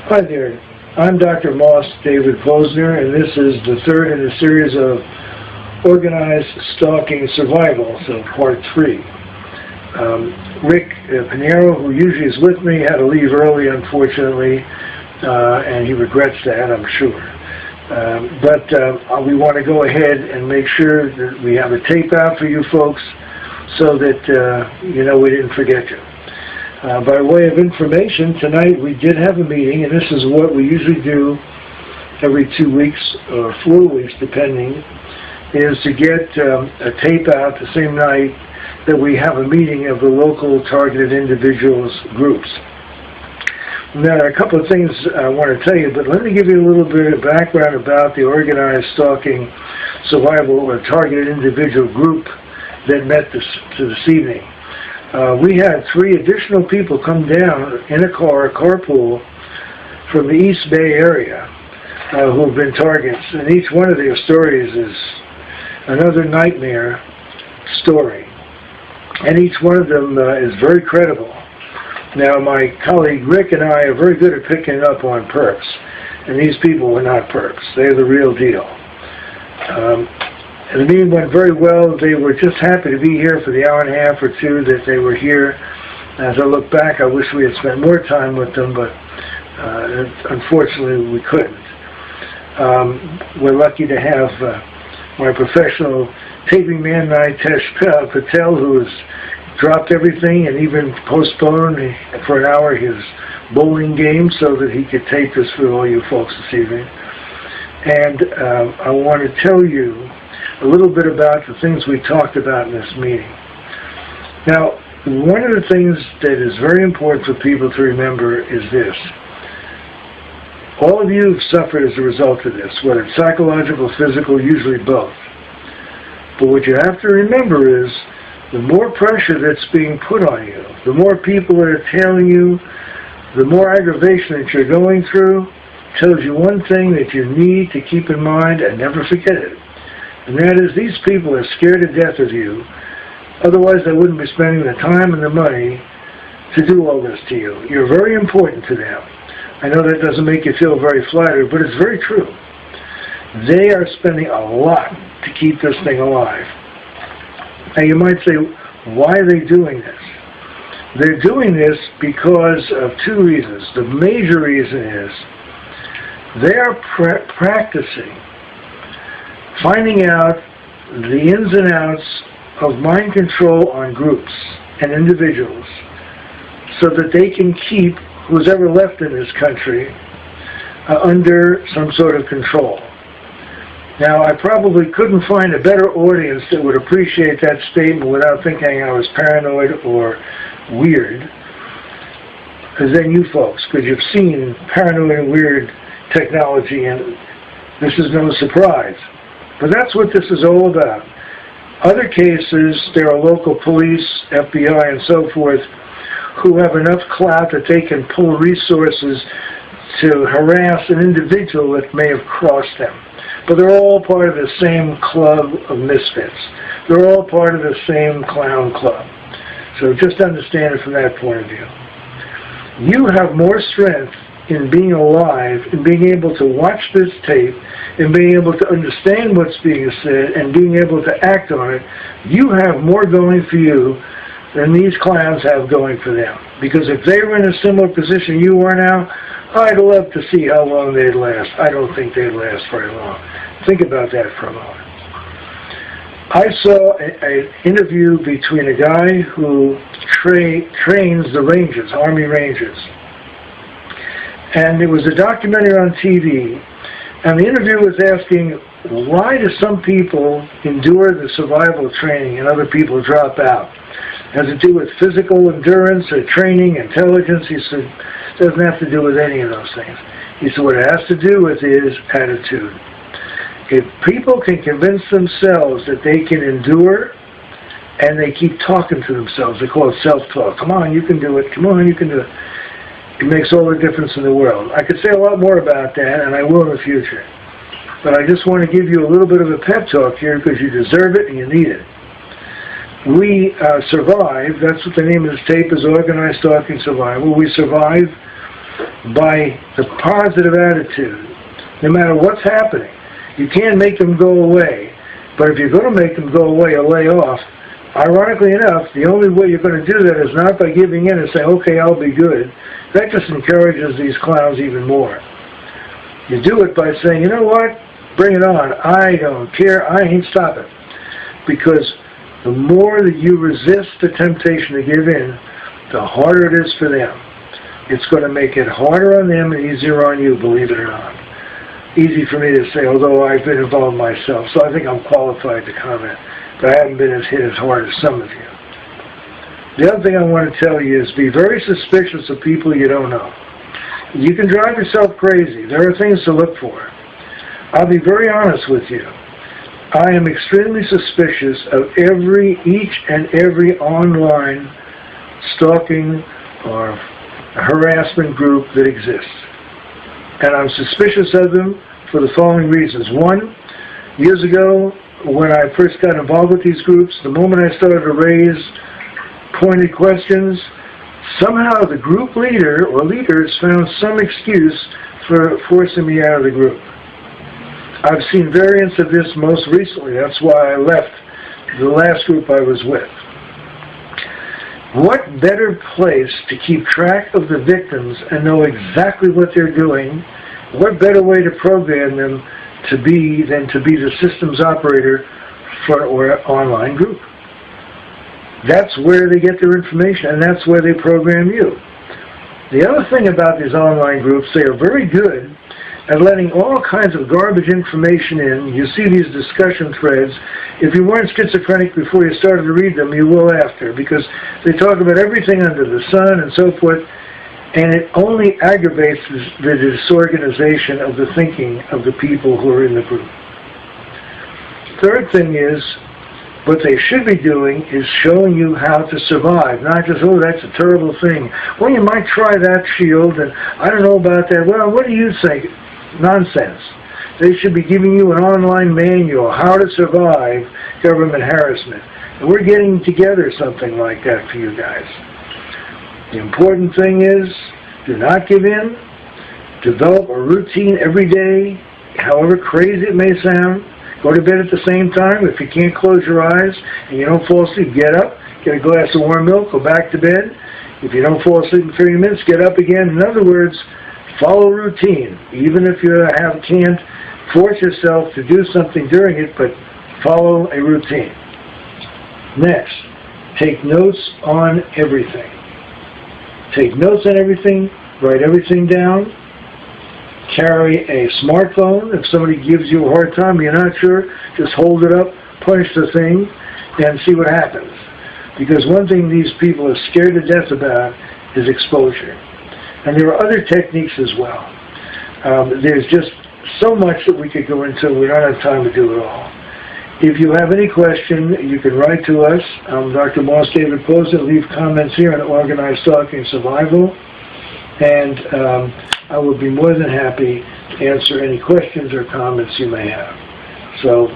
Hi there. I'm Dr. Moss David Pozner, and this is the third in a series of Organized Stalking Survival, so Part 3. Rick Pinheiro, who usually is with me, had to leave early, unfortunately, and he regrets that, I'm sure. But we want to go ahead and make sure that we have a tape out for you folks so that we didn't forget you. By way of information, tonight we did have a meeting, and this is what we usually do every 2 weeks or 4 weeks, depending, is to get a tape out the same night that we have a meeting of the local targeted individuals groups. Now, there are a couple of things I want to tell you, but let me give you a little bit of background about the Organized Stalking Survival or Targeted Individual group that met this evening. We had 3 additional people come down in a carpool from the East Bay area who have been targets, and each one of their stories is another nightmare story, and each one of them is very credible. Now, my colleague Rick and I are very good at picking up on perps, and these people were not perps. They're the real deal. And the meeting went very well. They were just happy to be here for the hour and a half or two that they were here. As I look back, I wish we had spent more time with them, but unfortunately we couldn't. We're lucky to have my professional taping man, Nitesh Patel, who has dropped everything and even postponed for an hour his bowling game so that he could tape this for all you folks this evening. And I want to tell you a little bit about the things we talked about in this meeting. Now, one of the things that is very important for people to remember is this. All of you have suffered as a result of this, whether it's psychological, physical, usually both. But what you have to remember is the more pressure that's being put on you, the more people that are tailing you, the more aggravation that you're going through, tells you one thing that you need to keep in mind and never forget it. And that is, these people are scared to death of you. Otherwise, they wouldn't be spending the time and the money to do all this to you. You're very important to them. I know that doesn't make you feel very flattered, but it's very true. They are spending a lot to keep this thing alive. Now, you might say, why are they doing this? They're doing this because of 2 reasons. The major reason is they are practicing finding out the ins and outs of mind control on groups and individuals so that they can keep who's ever left in this country under some sort of control. Now, I probably couldn't find a better audience that would appreciate that statement without thinking I was paranoid or weird than you folks, because you've seen paranoid and weird technology, and this is no surprise. But that's what this is all about. Other cases, there are local police, FBI, and so forth, who have enough clout that they can pull resources to harass an individual that may have crossed them. But they're all part of the same club of misfits. They're all part of the same clown club. So just understand it from that point of view. You have more strength in being alive, in being able to watch this tape, in being able to understand what's being said, and being able to act on it. You have more going for you than these clowns have going for them. Because if they were in a similar position you are now, I'd love to see how long they'd last. I don't think they'd last very long. Think about that for a moment. I saw an interview between a guy who trains the Rangers, Army Rangers. And there was a documentary on TV, and the interview was asking, why do some people endure the survival training and other people drop out? Has it to do with physical endurance or training, intelligence? He said, it doesn't have to do with any of those things. He said, what it has to do with is attitude. If people can convince themselves that they can endure, and they keep talking to themselves, they call it self-talk. Come on, you can do it. Come on, you can do it. It makes all the difference in the world. I could say a lot more about that, and I will in the future. But I just want to give you a little bit of a pep talk here because you deserve it and you need it. We survive. That's what the name of this tape is, Organized Stalking Survival. We survive by the positive attitude, no matter what's happening. You can't make them go away, but if you're going to make them go away or lay off, ironically enough, the only way you're going to do that is not by giving in and saying, okay, I'll be good. That just encourages these clowns even more. You do it by saying, you know what, bring it on. I don't care. I ain't stopping. Because the more that you resist the temptation to give in, the harder it is for them. It's going to make it harder on them and easier on you, believe it or not. Easy for me to say, although I've been involved myself, so I think I'm qualified to comment, but I haven't been hit as hard as some of you. The other thing I want to tell you is be very suspicious of people you don't know. You can drive yourself crazy. There are things to look for. I'll be very honest with you. I am extremely suspicious of each and every online stalking or harassment group that exists. And I'm suspicious of them for the following reasons. One, years ago, when I first got involved with these groups, the moment I started to raise pointed questions, somehow the group leader or leaders found some excuse for forcing me out of the group. I've seen variants of this most recently. That's why I left the last group I was with. What better place to keep track of the victims and know exactly what they're doing? What better way to program them to be than to be the systems operator for an online group? That's where they get their information, and that's where they program you. The other thing about these online groups, they are very good at letting all kinds of garbage information in. You see these discussion threads. If you weren't schizophrenic before you started to read them, you will after, because they talk about everything under the sun and so forth, and it only aggravates the disorganization of the thinking of the people who are in the group. Third thing is, what they should be doing is showing you how to survive, not just, oh, that's a terrible thing. Well, you might try that shield, and I don't know about that. Well, what do you think? Nonsense. They should be giving you an online manual, how to survive government harassment. And we're getting together something like that for you guys. The important thing is, do not give in. Develop a routine every day, however crazy it may sound. Go to bed at the same time. If you can't close your eyes and you don't fall asleep, get up, get a glass of warm milk, go back to bed. If you don't fall asleep in 30 minutes, get up again. In other words, follow routine. Even if you can't force yourself to do something during it, but follow a routine. Next, take notes on everything. Take notes on everything, write everything down. Carry a smartphone. If somebody gives you a hard time, you're not sure, just hold it up, punch the thing, and see what happens. Because one thing these people are scared to death about is exposure. And there are other techniques as well. There's just so much that we could go into. We don't have time to do it all. If you have any question, you can write to us. I'm Dr. Moss David Pozner. Leave comments here on organized stalking survival. And I will be more than happy to answer any questions or comments you may have. So,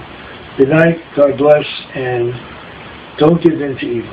good night, God bless, and don't give in to evil.